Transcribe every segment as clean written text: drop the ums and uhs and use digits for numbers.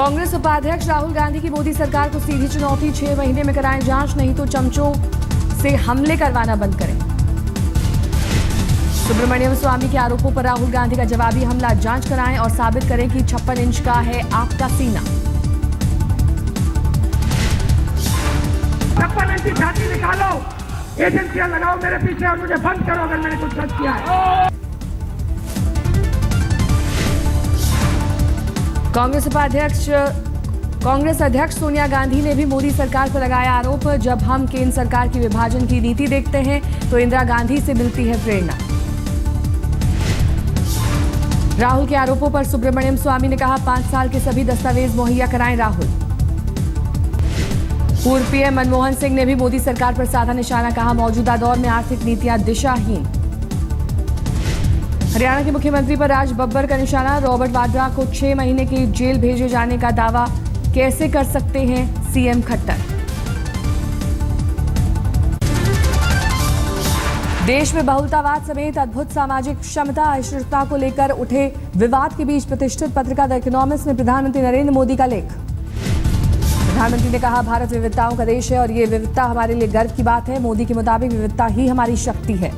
कांग्रेस उपाध्यक्ष राहुल गांधी की मोदी सरकार को सीधी चुनौती, 6 महीने में कराएं जांच, नहीं तो चमचों से हमले करवाना बंद करें। सुब्रमण्यम स्वामी के आरोपों पर राहुल गांधी का जवाबी हमला, जांच कराएं और साबित करें कि 56 इंच का है आपका सीना। 56 इंच की छाती निकालो, एजेंसियां लगाओ मेरे पीछे और मुझे बंद करो अगर मैंने कुछ गलत किया है। कांग्रेस अध्यक्ष सोनिया गांधी ने भी मोदी सरकार पर लगाया आरोप, जब हम केंद्र सरकार की विभाजन की नीति देखते हैं तो इंदिरा गांधी से मिलती है प्रेरणा। राहुल के आरोपों पर सुब्रमण्यम स्वामी ने कहा, 5 साल के सभी दस्तावेज मुहैया कराएं राहुल। पूर्व पीएम मनमोहन सिंह ने भी मोदी सरकार पर साधा निशाना, कहा मौजूदा दौर में आर्थिक नीतियां दिशाहीन। हरियाणा के मुख्यमंत्री पर राज बब्बर का निशाना, रॉबर्ट वाड्रा को 6 महीने की जेल भेजे जाने का दावा कैसे कर सकते हैं सीएम खट्टर। देश में बहुलतावाद समेत अद्भुत सामाजिक क्षमता अहिष्णुता को लेकर उठे विवाद के बीच प्रतिष्ठित पत्रिका द इकोनॉमिस्ट में प्रधानमंत्री नरेंद्र मोदी का लेख। प्रधानमंत्री ने कहा, भारत विविधताओं का देश है और ये विविधता हमारे लिए गर्व की बात है। मोदी के मुताबिक विविधता ही हमारी शक्ति है।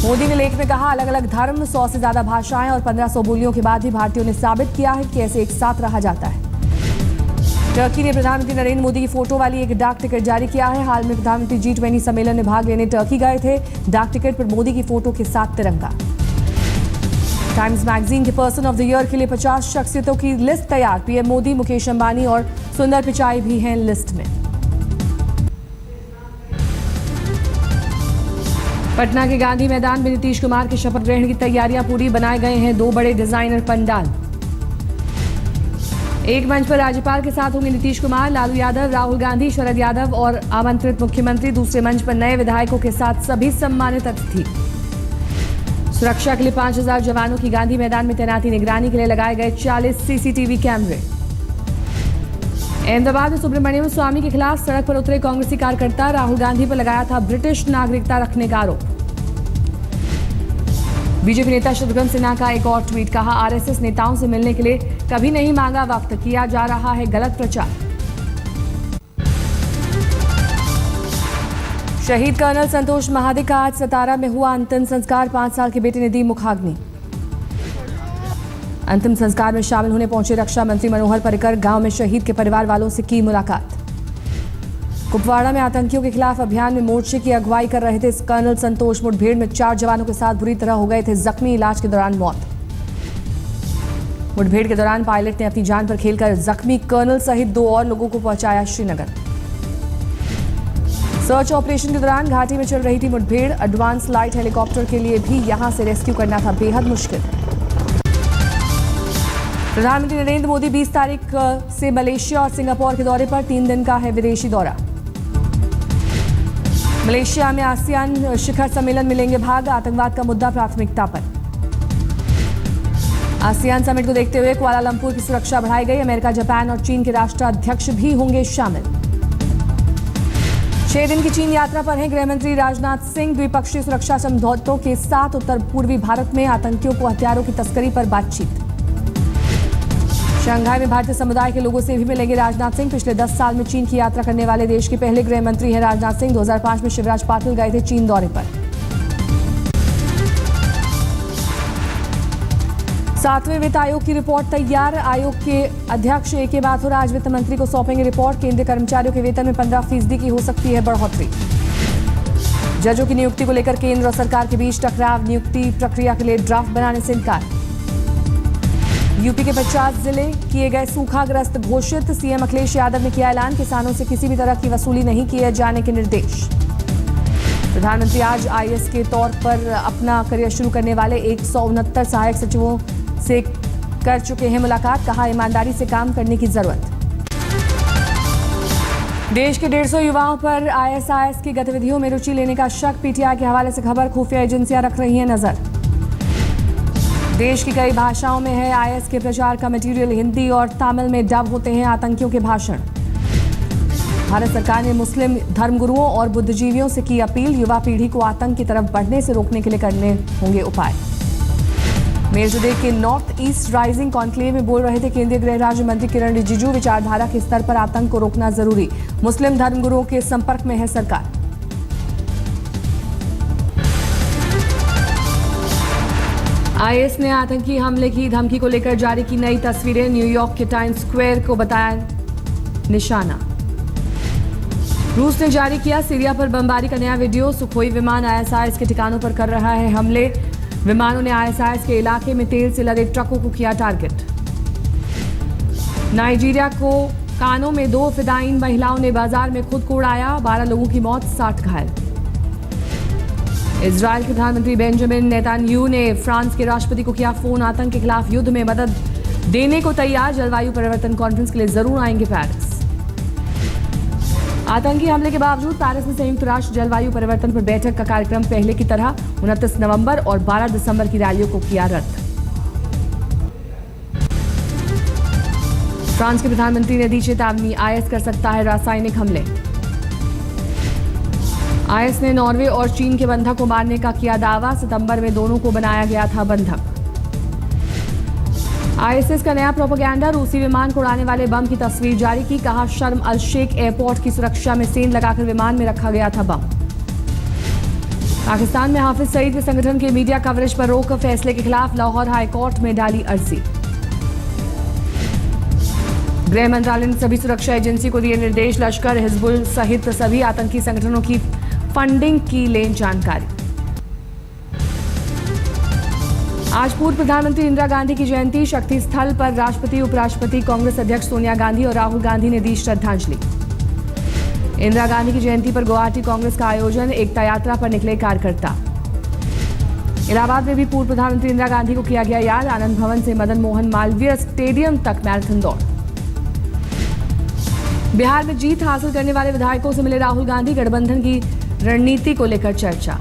मोदी ने लेख में कहा, अलग अलग धर्म, 100 से ज्यादा भाषाएं और 1500 बोलियों के बाद भी भारतीयों ने साबित किया है कि कैसे एक साथ रहा जाता है। टर्की ने प्रधानमंत्री नरेंद्र मोदी की फोटो वाली एक डाक टिकट जारी किया है। हाल में प्रधानमंत्री G20 सम्मेलन में भाग लेने टर्की गए थे। डाक टिकट पर मोदी की फोटो के साथ तिरंगा। टाइम्स मैगजीन के पर्सन ऑफ द ईयर के लिए 50 शख्सियतों की लिस्ट तैयार। पीएम मोदी, मुकेश अंबानी और सुंदर पिचाई भी हैं लिस्ट में। पटना के गांधी मैदान में नीतीश कुमार के शपथ ग्रहण की तैयारियां पूरी, बनाए गए हैं 2 बड़े डिजाइनर पंडाल। एक मंच पर राज्यपाल के साथ होंगे नीतीश कुमार, लालू यादव, राहुल गांधी, शरद यादव और आमंत्रित मुख्यमंत्री। दूसरे मंच पर नए विधायकों के साथ सभी सम्मानित अतिथि। सुरक्षा के लिए 5000 जवानों की गांधी मैदान में तैनाती, निगरानी के लिए लगाए गए 40 सीसीटीवी कैमरे। अहमदाबाद में सुब्रमण्यम स्वामी के खिलाफ सड़क पर उतरे कांग्रेसी कार्यकर्ता, राहुल गांधी पर लगाया था ब्रिटिश नागरिकता रखने का आरोप। बीजेपी नेता शत्रुघ्न सिन्हा का एक और ट्वीट, कहा आरएसएस नेताओं से मिलने के लिए कभी नहीं मांगा वक्त, किया जा रहा है गलत प्रचार। शहीद कर्नल संतोष महादिक का आज सतारा में हुआ अंतिम संस्कार, 5 साल के बेटे ने दी मुखाग्नि। अंतिम संस्कार में शामिल होने पहुंचे रक्षा मंत्री मनोहर पर्रिकर, गांव में शहीद के परिवार वालों से की मुलाकात। कुपवाड़ा में आतंकियों के खिलाफ अभियान में मोर्चे की अगुवाई कर रहे थे कर्नल संतोष। मुठभेड़ में 4 जवानों के साथ बुरी तरह हो गए थे जख्मी, इलाज के दौरान मौत। मुठभेड़ के दौरान पायलट ने अपनी जान पर खेलकर जख्मी कर्नल सहित 2 और लोगों को पहुंचाया श्रीनगर। सर्च ऑपरेशन के दौरान घाटी में चल रही थी मुठभेड़, एडवांस लाइट हेलीकॉप्टर के लिए भी यहां से रेस्क्यू करना था बेहद मुश्किल। प्रधानमंत्री नरेंद्र मोदी 20 तारीख से मलेशिया और सिंगापुर के दौरे पर, 3 दिन का है विदेशी दौरा। मलेशिया में आसियान शिखर सम्मेलन में लेंगे भाग, आतंकवाद का मुद्दा प्राथमिकता पर। आसियान समिट को देखते हुए कुआलालंपुर की सुरक्षा बढ़ाई गई। अमेरिका, जापान और चीन के राष्ट्राध्यक्ष भी होंगे शामिल। 6 दिन की चीन यात्रा पर हैं गृहमंत्री राजनाथ सिंह। द्विपक्षीय सुरक्षा समझौतों के साथ उत्तर पूर्वी भारत में आतंकियों को हथियारों की तस्करी पर बातचीत। शंघाई में भारतीय समुदाय के लोगों से भी मिलेंगे राजनाथ सिंह। पिछले 10 साल में चीन की यात्रा करने वाले देश के पहले गृह मंत्री हैं राजनाथ सिंह। 2005 में शिवराज पाटिल गए थे चीन दौरे पर। 7वें वित्त आयोग की रिपोर्ट तैयार। आयोग के अध्यक्ष AK माथुर आज वित्त मंत्री को सौंपेंगे रिपोर्ट। केंद्रीय कर्मचारियों के वेतन में 15% की हो सकती है बढ़ोतरी। जजों की नियुक्ति को लेकर केंद्र और सरकार के बीच टकराव, नियुक्ति प्रक्रिया के लिए ड्राफ्ट बनाने से इनकार। यूपी के 50 जिले किए गए सूखाग्रस्त घोषित, सीएम अखिलेश यादव ने किया ऐलान, किसानों से किसी भी तरह की वसूली नहीं किए जाने के निर्देश। प्रधानमंत्री आज IAS के तौर पर अपना करियर शुरू करने वाले 169 सहायक सचिवों से कर चुके हैं मुलाकात, कहा ईमानदारी से काम करने की जरूरत। देश के 150 युवाओं पर ISIS की गतिविधियों में रुचि लेने का शक, PTI के हवाले से खबर, खुफिया एजेंसियां रख रही हैं नजर। देश की कई भाषाओं में है IS के प्रचार का मटेरियल, हिंदी और तमिल में डब होते हैं आतंकियों के भाषण। भारत सरकार ने मुस्लिम धर्मगुरुओं और बुद्धिजीवियों से की अपील, युवा पीढ़ी को आतंक की तरफ बढ़ने से रोकने के लिए करने होंगे उपाय। मेरजदेव के नॉर्थ ईस्ट राइजिंग कॉन्क्लेव में बोल रहे थे केंद्रीय गृह राज्य मंत्री किरण रिजिजू। विचारधारा के स्तर पर आतंक को रोकना जरूरी, मुस्लिम धर्मगुरुओं के संपर्क में है सरकार। आईएस ने आतंकी हमले की धमकी को लेकर जारी की नई तस्वीरें। न्यूयॉर्क के टाइम्स स्क्वायर को बताया निशाना। रूस ने जारी किया सीरिया पर बमबारी का नया वीडियो। सुखोई विमान आईएसआईएस के ठिकानों पर कर रहा है हमले। विमानों ने आईएसआईएस के इलाके में तेल से लदे ट्रकों को किया टारगेट। नाइजीरिया को कानों में 2 फिदायीन महिलाओं ने बाजार में खुद को उड़ाया। 12 लोगों की मौत, 60 घायल। इजरायल के प्रधानमंत्री बेंजामिन नेतान्याहू ने फ्रांस के राष्ट्रपति को किया फोन। आतंक के खिलाफ युद्ध में मदद देने को तैयार। जलवायु परिवर्तन कॉन्फ्रेंस के लिए जरूर आएंगे पेरिस। आतंकी हमले के बावजूद पेरिस में संयुक्त राष्ट्र जलवायु परिवर्तन पर बैठक का कार्यक्रम पहले की तरह 29 नवंबर और 12 दिसंबर की रैलियों को किया रद्द। फ्रांस के प्रधानमंत्री ने दी चेतावनी, आईएस कर सकता है रासायनिक हमले। आईएस ने नॉर्वे और चीन के बंधक को मारने का किया दावा। सितंबर में दोनों को बनाया गया था बंधक। आईएसएस का नया प्रोपेगेंडा, रूसी विमान को उड़ाने वाले बम की तस्वीर जारी की। कहा शर्म अल शेख एयरपोर्ट की सुरक्षा में सेंध लगाकर विमान में रखा गया था बम। पाकिस्तान में हाफिज सईद के संगठन के मीडिया कवरेज पर रोक, फैसले के खिलाफ लाहौर हाई कोर्ट में डाली अर्जी। गृह मंत्रालय ने सभी सुरक्षा एजेंसी को दिए निर्देश। लश्कर, हिजबुल सहित सभी आतंकी संगठनों की फंडिंग की लें जानकारी। आज पूर्व प्रधानमंत्री इंदिरा गांधी की जयंती। शक्ति स्थल पर राष्ट्रपति, उपराष्ट्रपति, कांग्रेस अध्यक्ष सोनिया गांधी और राहुल गांधी ने दी श्रद्धांजलि। इंदिरा गांधी की जयंती पर गुवाहाटी कांग्रेस का आयोजन। एकता यात्रा पर निकले कार्यकर्ता। इलाहाबाद में भी पूर्व प्रधानमंत्री इंदिरा गांधी को किया गया याद। आनंद भवन से मदन मोहन मालवीय स्टेडियम तक मैराथन दौड़। बिहार में जीत हासिल करने वाले विधायकों से मिले राहुल गांधी। गठबंधन की रणनीति को लेकर चर्चा।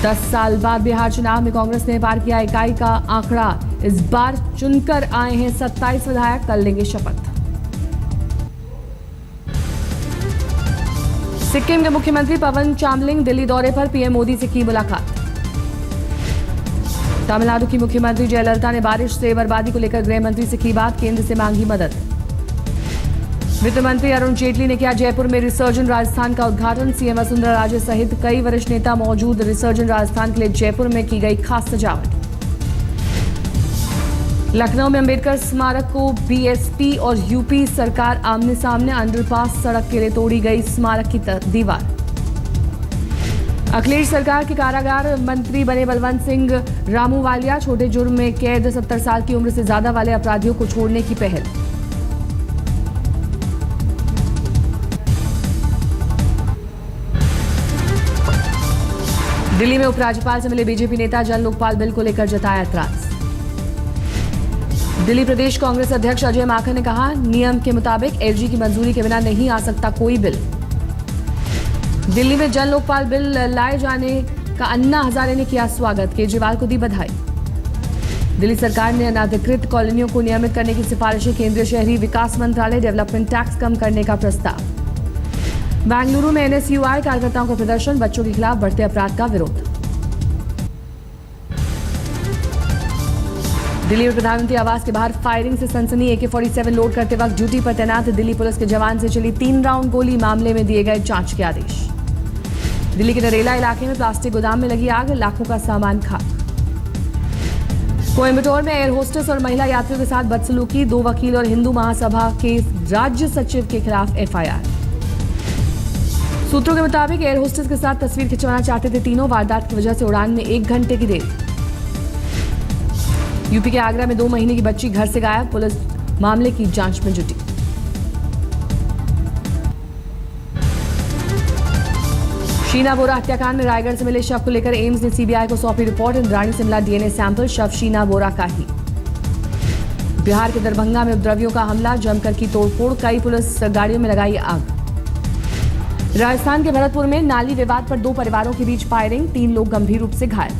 10 साल बाद बिहार चुनाव में कांग्रेस ने पार किया इकाई का आंकड़ा। इस बार चुनकर आए हैं 27 विधायक, कल लेंगे शपथ। सिक्किम के मुख्यमंत्री पवन चामलिंग दिल्ली दौरे पर, पीएम मोदी से की मुलाकात। तमिलनाडु की मुख्यमंत्री जयललिता ने बारिश से बर्बादी को लेकर गृह मंत्री से की बात। केंद्र से मांगी मदद। वित्त मंत्री अरुण जेटली ने किया जयपुर में रिसर्जन राजस्थान का उद्घाटन। सीएम वसुंधरा राजे सहित कई वरिष्ठ नेता मौजूद। रिसर्जन राजस्थान के लिए जयपुर में की गई खास सजावट। लखनऊ में अंबेडकर स्मारक को बीएसपी और यूपी सरकार आमने सामने। अंडरपास सड़क के लिए तोड़ी गई स्मारक की दीवार। अखिलेश सरकार के कारागार मंत्री बने बलवंत सिंह रामूवालिया। छोटे जुर्म में कैद, 70 साल की उम्र से ज्यादा वाले अपराधियों को छोड़ने की पहल। दिल्ली में उपराज्यपाल से मिले बीजेपी नेता। जन लोकपाल बिल को लेकर जताया ऐतराज। दिल्ली प्रदेश कांग्रेस अध्यक्ष अजय माकन ने कहा, नियम के मुताबिक एलजी की मंजूरी के बिना नहीं आ सकता कोई बिल। दिल्ली में जन लोकपाल बिल लाए जाने का अन्ना हजारे ने किया स्वागत। केजरीवाल को दी बधाई। दिल्ली सरकार ने अनाधिकृत कॉलोनियों को नियमित करने की सिफारिशें। केंद्रीय शहरी विकास मंत्रालय, डेवलपमेंट टैक्स कम करने का प्रस्ताव। बेंगलुरु में एनएसयूआई कार्यकर्ताओं का प्रदर्शन। बच्चों के खिलाफ बढ़ते अपराध का विरोध। दिल्ली में प्रधानमंत्री आवास के बाहर फायरिंग से सनसनी। AK-47 लोड करते वक्त ड्यूटी पर तैनात दिल्ली पुलिस के जवान से चली 3 राउंड गोली। मामले में दिए गए जांच के आदेश। दिल्ली के नरेला इलाके में प्लास्टिक गोदाम में लगी आग, लाखों का सामान खाक। कोयम्बटूर में एयर होस्टेस और महिला यात्रियों के साथ बदसलूकी। 2 वकील और हिंदू महासभा के राज्य सचिव के खिलाफ एफआईआर। सूत्रों के मुताबिक एयर होस्टेस के साथ तस्वीर खिंचवाना चाहते थे तीनों। वारदात की वजह से उड़ान में 1 घंटे की देरी। यूपी के आगरा में 2 महीने की बच्ची घर से गायब। पुलिस मामले की जांच में जुटी। शीना बोरा हत्याकांड में रायगढ़ से मिले शव को लेकर एम्स ने सीबीआई को सौंपी रिपोर्ट। इंद्राणी से मिला डीएनए सैंपल। शव शीना बोरा का ही। बिहार के दरभंगा में उपद्रवियों का हमला। जमकर की तोड़फोड़। कई पुलिस गाड़ियों में लगाई आग। राजस्थान के भरतपुर में नाली विवाद पर 2 परिवारों के बीच फायरिंग। 3 लोग गंभीर रूप से घायल।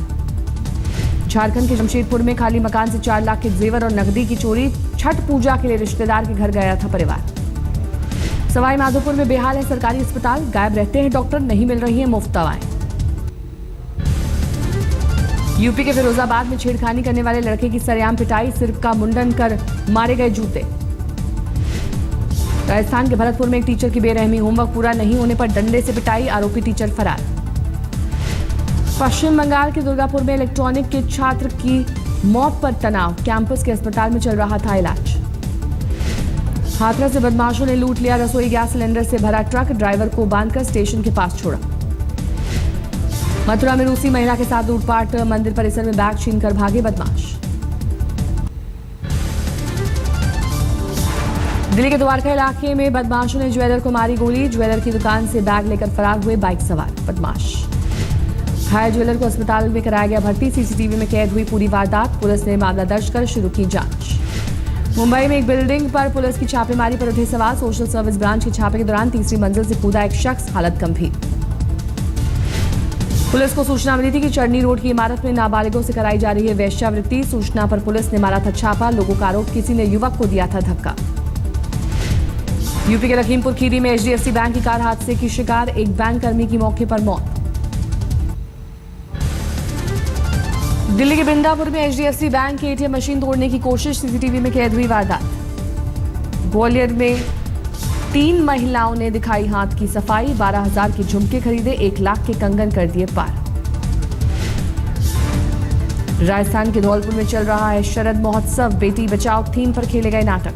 झारखंड के जमशेदपुर में खाली मकान से 4 लाख के जेवर और नकदी की चोरी। छठ पूजा के लिए रिश्तेदार के घर गया था परिवार। सवाई माधोपुर में बेहाल है सरकारी अस्पताल। गायब रहते हैं डॉक्टर, नहीं मिल रही है मुफ्त दवाएं। यूपी के फिरोजाबाद में छेड़खानी करने वाले लड़के की सरेआम पिटाई, सिर का मुंडन कर मारे गए जूते। राजस्थान के भरतपुर में एक टीचर की बेरहमी, होमवर्क पूरा नहीं होने पर डंडे से पिटाई, आरोपी टीचर फरार। पश्चिम बंगाल के दुर्गापुर में इलेक्ट्रॉनिक के छात्र की मौत पर तनाव, कैंपस के अस्पताल में चल रहा था इलाज। हाथरस से बदमाशों ने लूट लिया रसोई गैस सिलेंडर से भरा ट्रक, ड्राइवर को बांधकर स्टेशन के पास छोड़ा। मथुरा में रूसी महिला के साथ लूटपाट, मंदिर परिसर में बैग छीनकर भागे बदमाश। दिल्ली के द्वारका इलाके में बदमाशों ने ज्वेलर को मारी गोली, ज्वेलर की दुकान से बैग लेकर फरार हुए बाइक सवार बदमाश। घायल ज्वेलर को अस्पताल में कराया गया भर्ती, सीसीटीवी में कैद हुई पूरी वारदात, पुलिस ने मामला दर्ज कर शुरू की जांच। मुंबई में एक बिल्डिंग पर पुलिस की छापेमारी पर उठे सवाल, सोशल सर्विस ब्रांच के छापे के दौरान तीसरी मंजिल से कूदा एक शख्स, हालत गंभीर। पुलिस को सूचना मिली थी कि चरनी रोड की इमारत में नाबालिगों से कराई जा रही है वेश्यावृत्ति, सूचना पर पुलिस ने मारा था छापा, लोगों का आरोप किसी ने युवक को दिया था धक्का। यूपी के लखीमपुर खीरी में एचडीएफसी बैंक की कार हादसे की शिकार, एक बैंक कर्मी की मौके पर मौत। दिल्ली के बिंदापुर में एचडीएफसी बैंक की एटीएम मशीन तोड़ने की कोशिश, सीसीटीवी में कैद हुई वारदात। ग्वालियर में 3 महिलाओं ने दिखाई हाथ की सफाई, 12,000 के झुमके खरीदे, 1 लाख के कंगन कर दिए पार। राजस्थान के धौलपुर में चल रहा है शरद महोत्सव, बेटी बचाओ थीम पर खेले गए नाटक।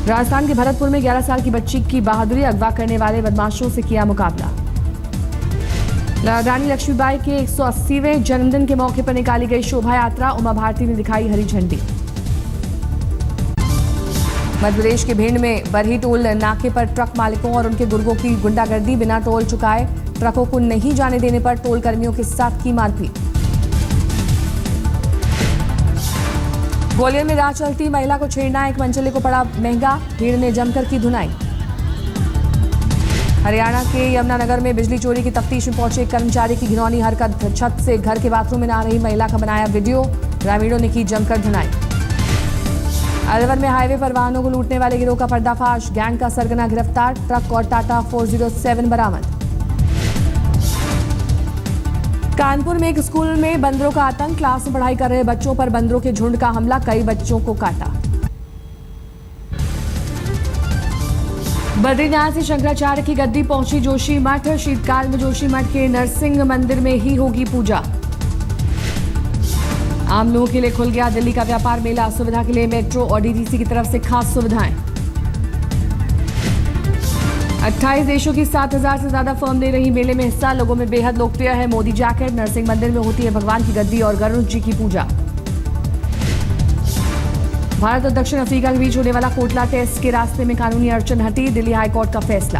राजस्थान के भरतपुर में 11 साल की बच्ची की बहादुरी, अगवा करने वाले बदमाशों से किया मुकाबला। रानी लक्ष्मीबाई के 180वें जन्मदिन के मौके पर निकाली गई शोभा यात्रा, उमा भारती ने दिखाई हरी झंडी। मध्य प्रदेश के भिंड में बरही टोल नाके पर ट्रक मालिकों और उनके गुर्गों की गुंडागर्दी, बिना टोल चुकाए ट्रकों को नहीं जाने देने पर टोल कर्मियों के साथ की मारपीट। ग्वालियर में राह चलती महिला को छेड़ना, एक मंचले को पड़ा महंगा, भीड़ ने जमकर की धुनाई। हरियाणा के यमुनानगर में बिजली चोरी की तफ्तीश में पहुंचे कर्मचारी की घिनौनी हरकत, छत से घर के बाथरूम में नहा रही महिला का बनाया वीडियो, ग्रामीणों ने की जमकर धुनाई। अलवर में हाईवे पर वाहनों को लूटने वाले गिरोह का पर्दाफाश, गैंग का सरगना गिरफ्तार, ट्रक और टाटा 407 बरामद। कानपुर में एक स्कूल में बंदरों का आतंक, क्लास में पढ़ाई कर रहे बच्चों पर बंदरों के झुंड का हमला, कई बच्चों को काटा। बद्रीनाथ से शंकराचार्य की गद्दी पहुंची जोशी मठ, शीतकाल में जोशी मठ के नरसिंह मंदिर में ही होगी पूजा। आम लोगों के लिए खुल गया दिल्ली का व्यापार मेला, सुविधा के लिए मेट्रो और डीटीसी की तरफ से खास सुविधाएं। 28 देशों की 7,000 से ज्यादा फर्म ले रही मेले में हिस्सा, लोगों में बेहद लोकप्रिय है मोदी जैकेट। नरसिंह मंदिर में होती है भगवान की गद्दी और गरुड़ जी की पूजा। भारत और दक्षिण अफ्रीका के बीच होने वाला कोटला टेस्ट के रास्ते में कानूनी अड़चन हटी, दिल्ली हाईकोर्ट का फैसला।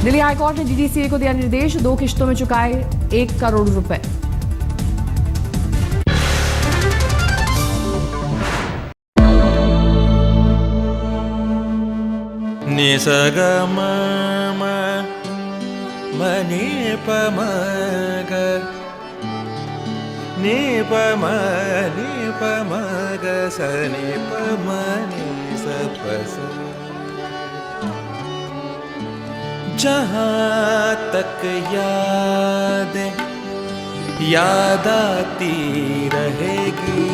दिल्ली हाईकोर्ट ने डीडीसीए को दिया निर्देश, 2 किश्तों में चुकाए 1 करोड़ रुपए। निसगम मनि पमग निपमग सनि पमनि सपस। जहाँ तक याद आती रहेगी,